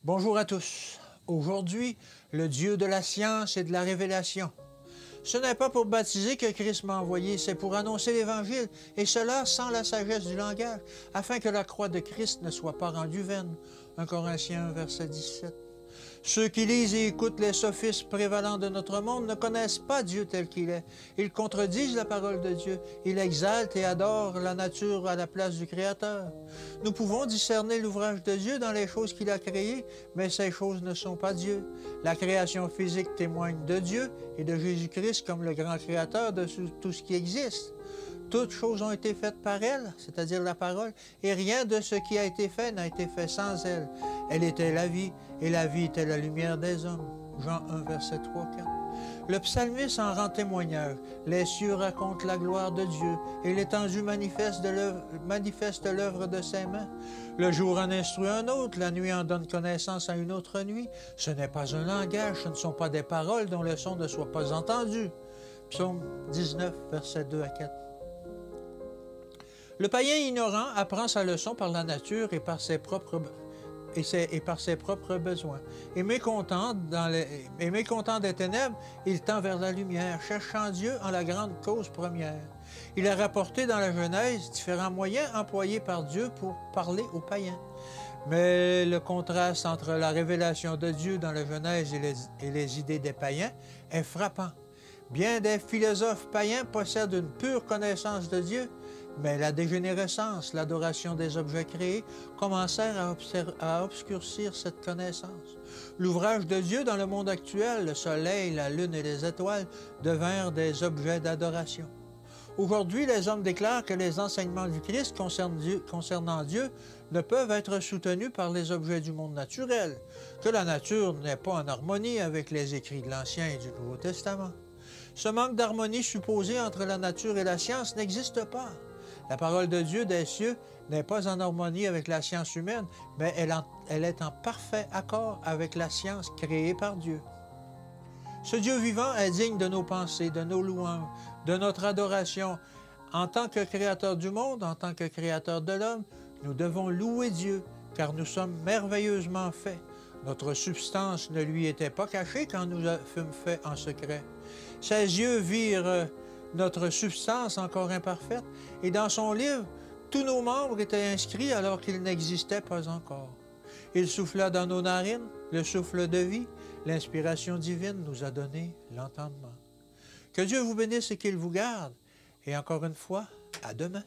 Bonjour à tous. Aujourd'hui, le Dieu de la science et de la révélation. Ce n'est pas pour baptiser que Christ m'a envoyé, c'est pour annoncer l'Évangile, et cela sans la sagesse du langage, afin que la croix de Christ ne soit pas rendue vaine. 1 Corinthiens 1, verset 17. Ceux qui lisent et écoutent les sophismes prévalents de notre monde ne connaissent pas Dieu tel qu'il est. Ils contredisent la parole de Dieu. Ils exaltent et adorent la nature à la place du Créateur. Nous pouvons discerner l'ouvrage de Dieu dans les choses qu'il a créées, mais ces choses ne sont pas Dieu. La création physique témoigne de Dieu et de Jésus-Christ comme le grand Créateur de tout ce qui existe. Toutes choses ont été faites par elle, c'est-à-dire la parole, et rien de ce qui a été fait n'a été fait sans elle. Elle était la vie, et la vie était la lumière des hommes. Jean 1, verset 3-4. Le psalmiste en rend témoignage. Les cieux racontent la gloire de Dieu, et l'étendue manifeste l'œuvre de ses mains. Le jour en instruit un autre, la nuit en donne connaissance à une autre nuit. Ce n'est pas un langage, ce ne sont pas des paroles dont le son ne soit pas entendu. Psaume 19, versets 2-4. Le païen ignorant apprend sa leçon par la nature et par ses propres besoins. Et mécontent des ténèbres, il tend vers la lumière, cherchant Dieu en la grande cause première. Il a rapporté dans la Genèse différents moyens employés par Dieu pour parler aux païens. Mais le contraste entre la révélation de Dieu dans la Genèse et les idées des païens est frappant. Bien des philosophes païens possèdent une pure connaissance de Dieu, mais la dégénérescence, l'adoration des objets créés, commencèrent à obscurcir cette connaissance. L'ouvrage de Dieu dans le monde actuel, le soleil, la lune et les étoiles, devinrent des objets d'adoration. Aujourd'hui, les hommes déclarent que les enseignements du Christ concernant Dieu ne peuvent être soutenus par les objets du monde naturel, que la nature n'est pas en harmonie avec les écrits de l'Ancien et du Nouveau Testament. Ce manque d'harmonie supposé entre la nature et la science n'existe pas. La parole de Dieu des cieux n'est pas en harmonie avec la science humaine, mais elle est en parfait accord avec la science créée par Dieu. Ce Dieu vivant est digne de nos pensées, de nos louanges, de notre adoration. En tant que créateur du monde, en tant que créateur de l'homme, nous devons louer Dieu, car nous sommes merveilleusement faits. Notre substance ne lui était pas cachée quand nous fûmes faits en secret. Ses yeux virent notre substance encore imparfaite, et dans son livre, tous nos membres étaient inscrits alors qu'ils n'existaient pas encore. Il souffla dans nos narines le souffle de vie, l'inspiration divine nous a donné l'entendement. Que Dieu vous bénisse et qu'il vous garde, et encore une fois, à demain.